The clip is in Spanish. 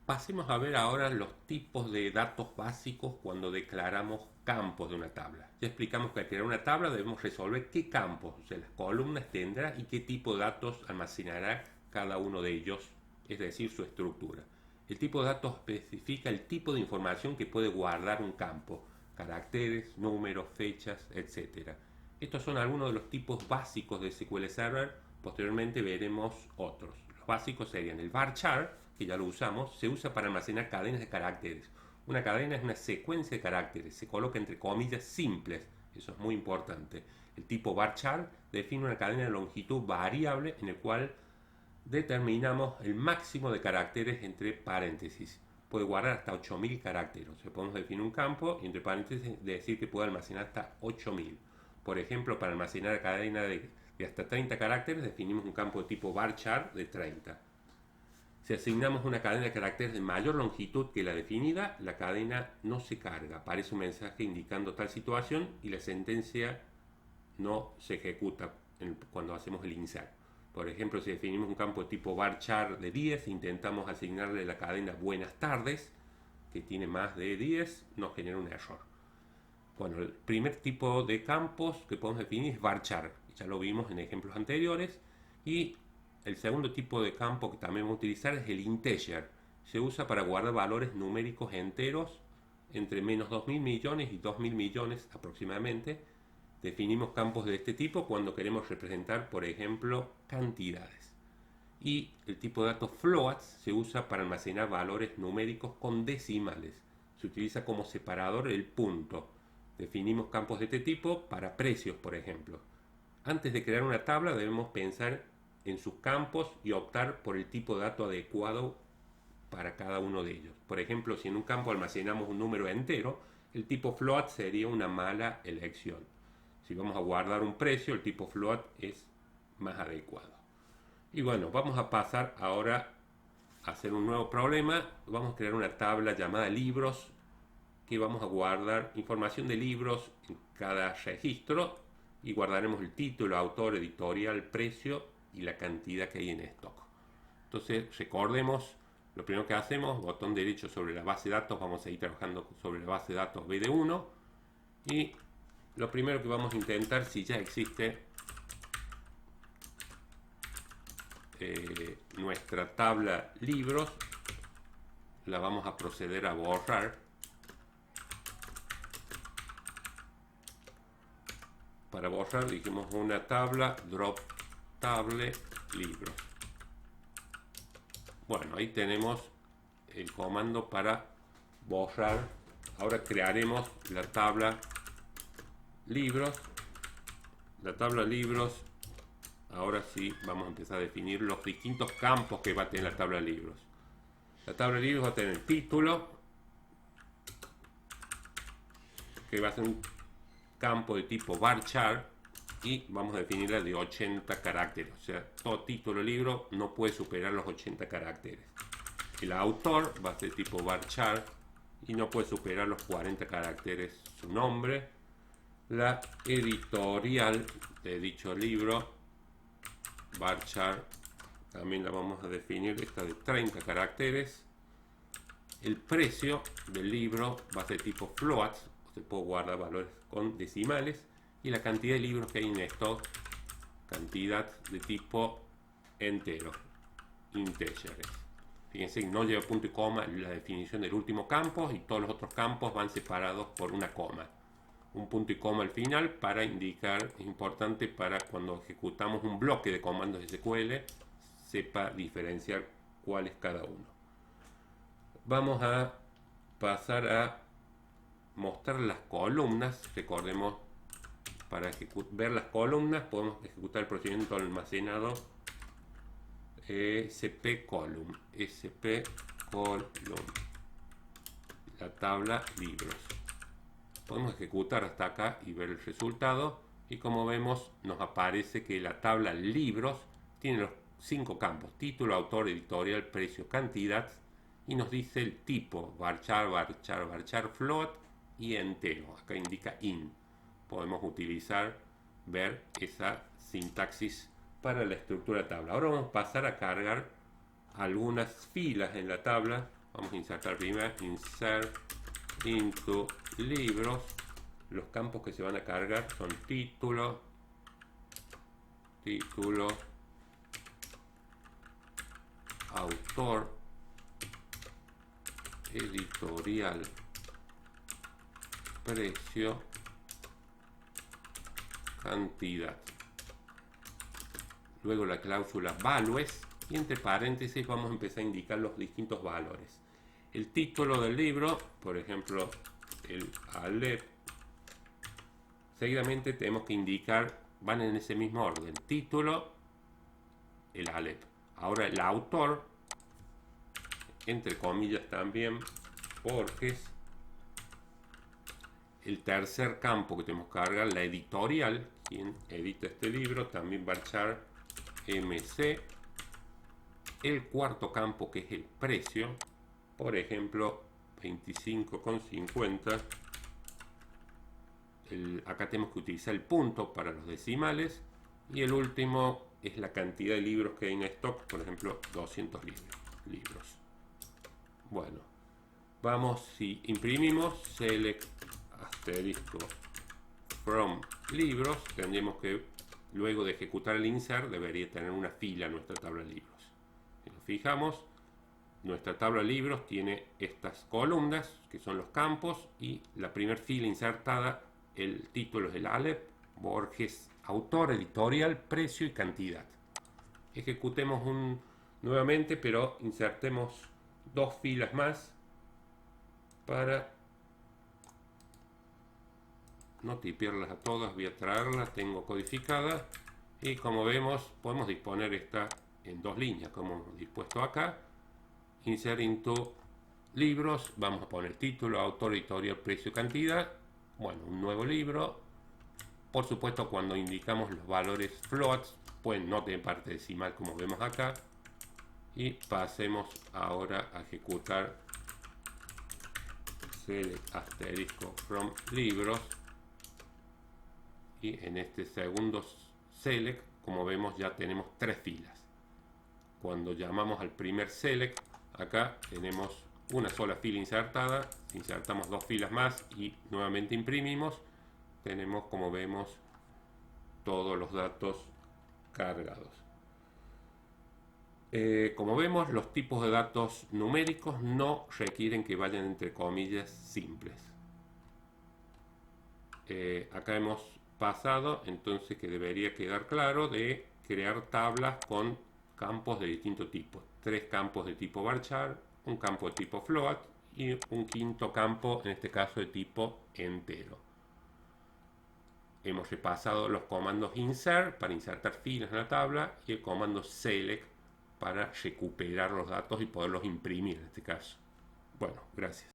Pasemos a ver ahora los tipos de datos básicos cuando declaramos campos de una tabla. Ya explicamos que al crear una tabla debemos resolver qué campos, o sea, las columnas tendrá y qué tipo de datos almacenará cada uno de ellos, es decir, su estructura. El tipo de datos especifica el tipo de información que puede guardar un campo, caracteres, números, fechas, etc. Estos son algunos de los tipos básicos de SQL Server. Posteriormente veremos otros. Los básicos serían el varchar, que ya lo usamos, se usa para almacenar cadenas de caracteres. Una cadena es una secuencia de caracteres, se coloca entre comillas simples, eso es muy importante. El tipo varchar define una cadena de longitud variable en el cual determinamos el máximo de caracteres entre paréntesis. Puede guardar hasta 8000 caracteres. O sea, podemos definir un campo y entre paréntesis decir que puede almacenar hasta 8000. Por ejemplo, para almacenar cadena de hasta 30 caracteres definimos un campo de tipo varchar de 30. Si asignamos una cadena de caracteres de mayor longitud que la definida, la cadena no se carga. Aparece un mensaje indicando tal situación y la sentencia no se ejecuta cuando hacemos el insert. Por ejemplo, si definimos un campo de tipo varchar de 10, intentamos asignarle la cadena buenas tardes, que tiene más de 10, nos genera un error. Bueno, el primer tipo de campos que podemos definir es varchar. Ya lo vimos en ejemplos anteriores. Y el segundo tipo de campo que también vamos a utilizar es el integer. Se usa para guardar valores numéricos enteros entre menos 2000 millones y 2000 millones aproximadamente. Definimos campos de este tipo cuando queremos representar, por ejemplo, cantidades. Y el tipo de datos floats se usa para almacenar valores numéricos con decimales. Se utiliza como separador el punto. Definimos campos de este tipo para precios, por ejemplo. Antes de crear una tabla debemos pensar en sus campos y optar por el tipo de dato adecuado para cada uno de ellos. Por ejemplo, si en un campo almacenamos un número entero, el tipo float sería una mala elección. Si vamos a guardar un precio, el tipo float es más adecuado. Y bueno, vamos a pasar ahora a hacer un nuevo problema. Vamos a crear una tabla llamada libros, que vamos a guardar información de libros en cada registro y guardaremos el título, autor, editorial, precio y la cantidad que hay en stock. Entonces recordemos, lo primero que hacemos, botón derecho sobre la base de datos, vamos a ir trabajando sobre la base de datos BD1 y lo primero que vamos a intentar, si ya existe nuestra tabla libros, la vamos a proceder a borrar. Para borrar dijimos una tabla drop table libros. Bueno, ahí tenemos el comando para borrar. Ahora crearemos la tabla libros. La tabla libros, ahora sí vamos a empezar a definir los distintos campos que va a tener la tabla libros. La tabla libros va a tener el título, que va a ser un campo de tipo varchar, y vamos a definirla de 80 caracteres. O sea, todo título del libro no puede superar los 80 caracteres. El autor va a ser tipo varchar y no puede superar los 40 caracteres su nombre. La editorial de dicho libro, varchar, también la vamos a definir, esta de 30 caracteres. El precio del libro va a ser tipo floats, o se puede guardar valores con decimales. Y la cantidad de libros que hay en stock, cantidad de tipo entero, integers. Fíjense que no lleva punto y coma la definición del último campo y todos los otros campos van separados por una coma. Un punto y coma al final para indicar, es importante para cuando ejecutamos un bloque de comandos SQL, sepa diferenciar cuál es cada uno. Vamos a pasar a mostrar las columnas. Recordemos, para ver las columnas podemos ejecutar el procedimiento almacenado sp_column, la tabla libros. Podemos ejecutar hasta acá y ver el resultado, y como vemos nos aparece que la tabla libros tiene los 5 campos: título, autor, editorial, precio, cantidad, y nos dice el tipo: varchar, varchar, varchar, float y entero. Acá indica in. Podemos utilizar, ver esa sintaxis para la estructura de tabla. Ahora vamos a pasar a cargar algunas filas en la tabla. Vamos a insertar primero, insert into libros. Los campos que se van a cargar son título, autor, editorial, precio, cantidad. Luego la cláusula values y entre paréntesis vamos a empezar a indicar los distintos valores. El título del libro, por ejemplo, el Aleph. Seguidamente tenemos que indicar, van en ese mismo orden, título, el Aleph. Ahora el autor, entre comillas también, Borges. El tercer campo que tenemos que cargar, la editorial, quien edita este libro, también va a echar MC. El cuarto campo, que es el precio, por ejemplo, 25,50. Acá tenemos que utilizar el punto para los decimales. Y el último es la cantidad de libros que hay en stock, por ejemplo, 200 libros. Bueno, vamos, si imprimimos, select asterisco from libros, tendríamos que, luego de ejecutar el insert, debería tener una fila nuestra tabla de libros. Si nos fijamos, nuestra tabla de libros tiene estas columnas, que son los campos, y la primera fila insertada, el título es el Aleph, Borges, autor, editorial, precio y cantidad. Ejecutemos nuevamente, pero insertemos dos filas más para no tipearlas a todas. Voy a traerlas, tengo codificadas, y como vemos podemos disponer esta en dos líneas, como hemos dispuesto acá. Insert into libros, vamos a poner título, autor, editorial, precio, cantidad. Bueno, un nuevo libro. Por supuesto, cuando indicamos los valores floats, pues no tener parte decimal como vemos acá. Y pasemos ahora a ejecutar select asterisco from libros. Y en este segundo select, como vemos, ya tenemos tres filas. Cuando llamamos al primer select, acá tenemos una sola fila insertada. Insertamos dos filas más y nuevamente imprimimos. Tenemos, como vemos, todos los datos cargados. Como vemos, los tipos de datos numéricos no requieren que vayan entre comillas simples. Acá hemos pasado, entonces, que debería quedar claro, de crear tablas con campos de distinto tipo. Tres campos de tipo varchar, un campo de tipo float y un quinto campo, en este caso de tipo entero. Hemos repasado los comandos insert para insertar filas en la tabla y el comando select para recuperar los datos y poderlos imprimir en este caso. Bueno, gracias.